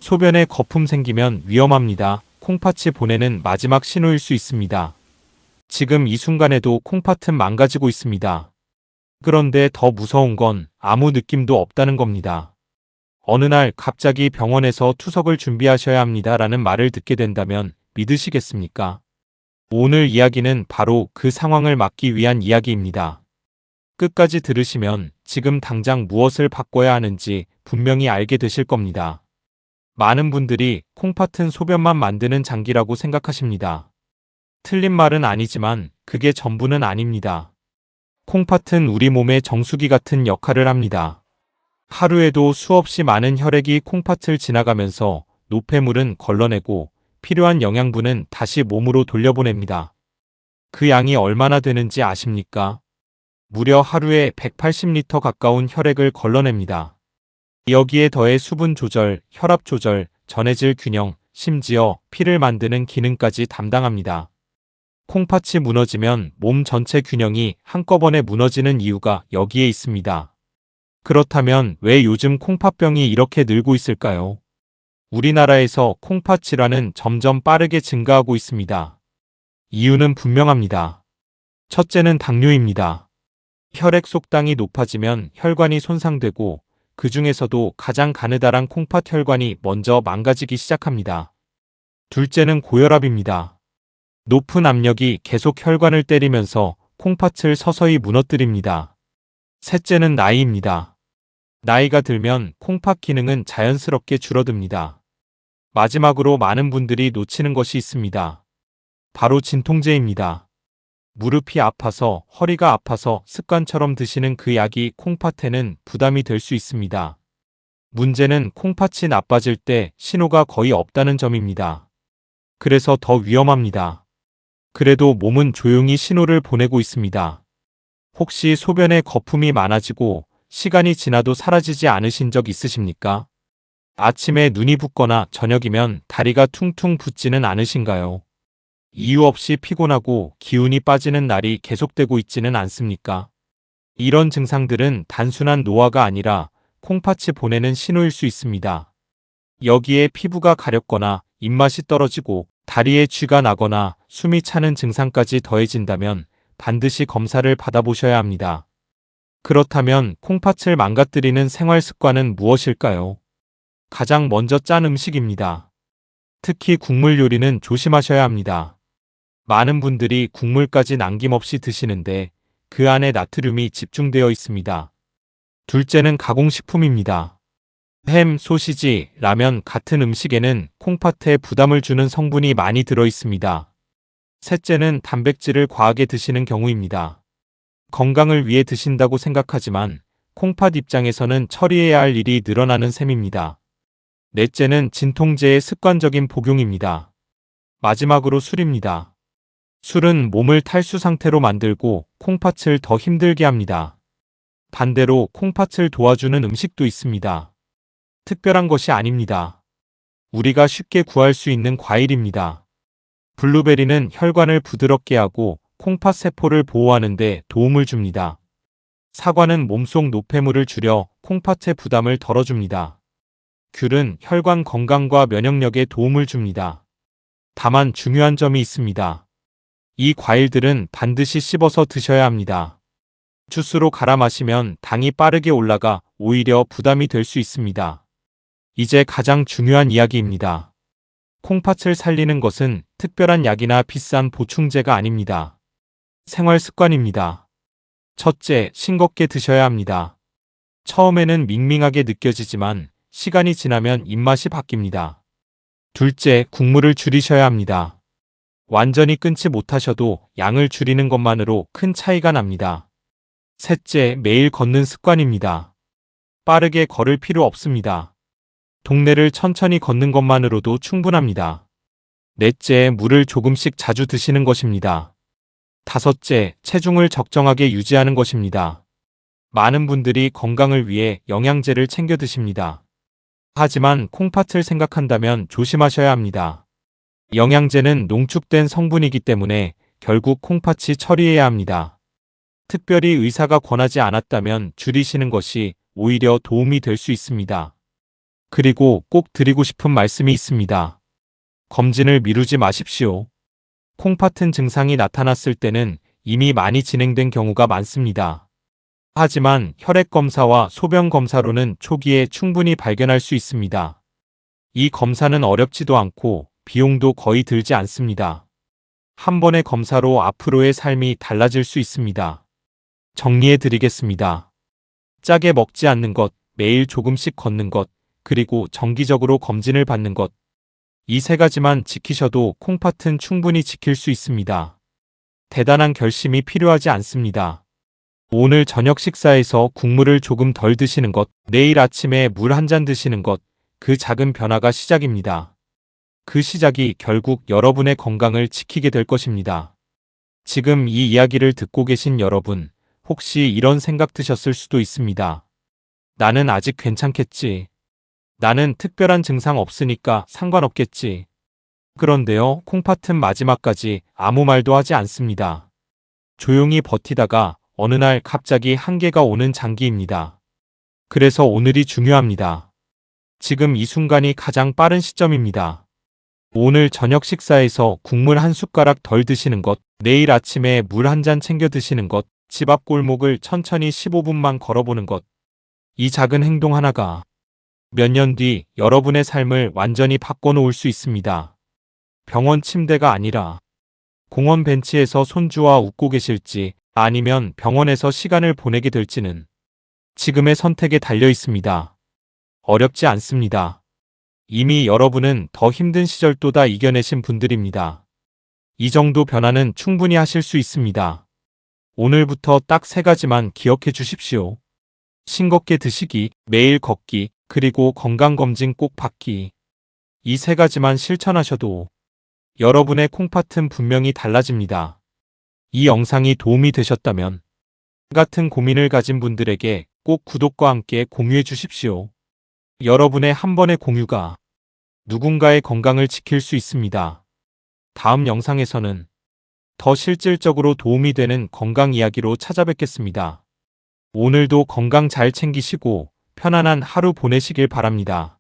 소변에 거품 생기면 위험합니다. 콩팥이 보내는 마지막 신호일 수 있습니다. 지금 이 순간에도 콩팥은 망가지고 있습니다. 그런데 더 무서운 건 아무 느낌도 없다는 겁니다. 어느 날 갑자기 병원에서 투석을 준비하셔야 합니다라는 말을 듣게 된다면 믿으시겠습니까? 오늘 이야기는 바로 그 상황을 막기 위한 이야기입니다. 끝까지 들으시면 지금 당장 무엇을 바꿔야 하는지 분명히 알게 되실 겁니다. 많은 분들이 콩팥은 소변만 만드는 장기라고 생각하십니다. 틀린 말은 아니지만 그게 전부는 아닙니다. 콩팥은 우리 몸의 정수기 같은 역할을 합니다. 하루에도 수없이 많은 혈액이 콩팥을 지나가면서 노폐물은 걸러내고 필요한 영양분은 다시 몸으로 돌려보냅니다. 그 양이 얼마나 되는지 아십니까? 무려 하루에 180리터 가까운 혈액을 걸러냅니다. 여기에 더해 수분 조절, 혈압 조절, 전해질 균형, 심지어 피를 만드는 기능까지 담당합니다. 콩팥이 무너지면 몸 전체 균형이 한꺼번에 무너지는 이유가 여기에 있습니다. 그렇다면 왜 요즘 콩팥병이 이렇게 늘고 있을까요? 우리나라에서 콩팥 질환은 점점 빠르게 증가하고 있습니다. 이유는 분명합니다. 첫째는 당뇨입니다. 혈액 속당이 높아지면 혈관이 손상되고 그 중에서도 가장 가느다란 콩팥 혈관이 먼저 망가지기 시작합니다. 둘째는 고혈압입니다. 높은 압력이 계속 혈관을 때리면서 콩팥을 서서히 무너뜨립니다. 셋째는 나이입니다. 나이가 들면 콩팥 기능은 자연스럽게 줄어듭니다. 마지막으로 많은 분들이 놓치는 것이 있습니다. 바로 진통제입니다. 무릎이 아파서 허리가 아파서 습관처럼 드시는 그 약이 콩팥에는 부담이 될 수 있습니다. 문제는 콩팥이 나빠질 때 신호가 거의 없다는 점입니다. 그래서 더 위험합니다. 그래도 몸은 조용히 신호를 보내고 있습니다. 혹시 소변에 거품이 많아지고 시간이 지나도 사라지지 않으신 적 있으십니까? 아침에 눈이 붓거나 저녁이면 다리가 퉁퉁 붓지는 않으신가요? 이유 없이 피곤하고 기운이 빠지는 날이 계속되고 있지는 않습니까? 이런 증상들은 단순한 노화가 아니라 콩팥이 보내는 신호일 수 있습니다. 여기에 피부가 가렵거나 입맛이 떨어지고 다리에 쥐가 나거나 숨이 차는 증상까지 더해진다면 반드시 검사를 받아보셔야 합니다. 그렇다면 콩팥을 망가뜨리는 생활 습관은 무엇일까요? 가장 먼저 짠 음식입니다. 특히 국물 요리는 조심하셔야 합니다. 많은 분들이 국물까지 남김없이 드시는데 그 안에 나트륨이 집중되어 있습니다. 둘째는 가공식품입니다. 햄, 소시지, 라면 같은 음식에는 콩팥에 부담을 주는 성분이 많이 들어 있습니다. 셋째는 단백질을 과하게 드시는 경우입니다. 건강을 위해 드신다고 생각하지만 콩팥 입장에서는 처리해야 할 일이 늘어나는 셈입니다. 넷째는 진통제의 습관적인 복용입니다. 마지막으로 술입니다. 술은 몸을 탈수 상태로 만들고 콩팥을 더 힘들게 합니다. 반대로 콩팥을 도와주는 음식도 있습니다. 특별한 것이 아닙니다. 우리가 쉽게 구할 수 있는 과일입니다. 블루베리는 혈관을 부드럽게 하고 콩팥 세포를 보호하는 데 도움을 줍니다. 사과는 몸속 노폐물을 줄여 콩팥의 부담을 덜어줍니다. 귤은 혈관 건강과 면역력에 도움을 줍니다. 다만 중요한 점이 있습니다. 이 과일들은 반드시 씹어서 드셔야 합니다. 주스로 갈아 마시면 당이 빠르게 올라가 오히려 부담이 될 수 있습니다. 이제 가장 중요한 이야기입니다. 콩팥을 살리는 것은 특별한 약이나 비싼 보충제가 아닙니다. 생활 습관입니다. 첫째, 싱겁게 드셔야 합니다. 처음에는 밍밍하게 느껴지지만 시간이 지나면 입맛이 바뀝니다. 둘째, 국물을 줄이셔야 합니다. 완전히 끊지 못하셔도 양을 줄이는 것만으로 큰 차이가 납니다. 셋째, 매일 걷는 습관입니다. 빠르게 걸을 필요 없습니다. 동네를 천천히 걷는 것만으로도 충분합니다. 넷째, 물을 조금씩 자주 드시는 것입니다. 다섯째, 체중을 적정하게 유지하는 것입니다. 많은 분들이 건강을 위해 영양제를 챙겨 드십니다. 하지만 콩팥을 생각한다면 조심하셔야 합니다. 영양제는 농축된 성분이기 때문에 결국 콩팥이 처리해야 합니다. 특별히 의사가 권하지 않았다면 줄이시는 것이 오히려 도움이 될 수 있습니다. 그리고 꼭 드리고 싶은 말씀이 있습니다. 검진을 미루지 마십시오. 콩팥은 증상이 나타났을 때는 이미 많이 진행된 경우가 많습니다. 하지만 혈액 검사와 소변 검사로는 초기에 충분히 발견할 수 있습니다. 이 검사는 어렵지도 않고 비용도 거의 들지 않습니다. 한 번의 검사로 앞으로의 삶이 달라질 수 있습니다. 정리해 드리겠습니다. 짜게 먹지 않는 것, 매일 조금씩 걷는 것, 그리고 정기적으로 검진을 받는 것. 이 세 가지만 지키셔도 콩팥은 충분히 지킬 수 있습니다. 대단한 결심이 필요하지 않습니다. 오늘 저녁 식사에서 국물을 조금 덜 드시는 것, 내일 아침에 물 한 잔 드시는 것, 그 작은 변화가 시작입니다. 그 시작이 결국 여러분의 건강을 지키게 될 것입니다. 지금 이 이야기를 듣고 계신 여러분, 혹시 이런 생각 드셨을 수도 있습니다. 나는 아직 괜찮겠지. 나는 특별한 증상 없으니까 상관없겠지. 그런데요, 콩팥은 마지막까지 아무 말도 하지 않습니다. 조용히 버티다가 어느 날 갑자기 한계가 오는 장기입니다. 그래서 오늘이 중요합니다. 지금 이 순간이 가장 빠른 시점입니다. 오늘 저녁 식사에서 국물 한 숟가락 덜 드시는 것, 내일 아침에 물 한 잔 챙겨 드시는 것, 집 앞 골목을 천천히 15분만 걸어보는 것. 이 작은 행동 하나가 몇 년 뒤 여러분의 삶을 완전히 바꿔놓을 수 있습니다. 병원 침대가 아니라 공원 벤치에서 손주와 웃고 계실지 아니면 병원에서 시간을 보내게 될지는 지금의 선택에 달려 있습니다. 어렵지 않습니다. 이미 여러분은 더 힘든 시절도 이겨내신 분들입니다. 이 정도 변화는 충분히 하실 수 있습니다. 오늘부터 딱 3가지만 기억해 주십시오. 싱겁게 드시기, 매일 걷기, 그리고 건강검진 꼭 받기. 이 3가지만 실천하셔도 여러분의 콩팥은 분명히 달라집니다. 이 영상이 도움이 되셨다면 같은 고민을 가진 분들에게 꼭 구독과 함께 공유해 주십시오. 여러분의 한 번의 공유가 누군가의 건강을 지킬 수 있습니다. 다음 영상에서는 더 실질적으로 도움이 되는 건강 이야기로 찾아뵙겠습니다. 오늘도 건강 잘 챙기시고 편안한 하루 보내시길 바랍니다.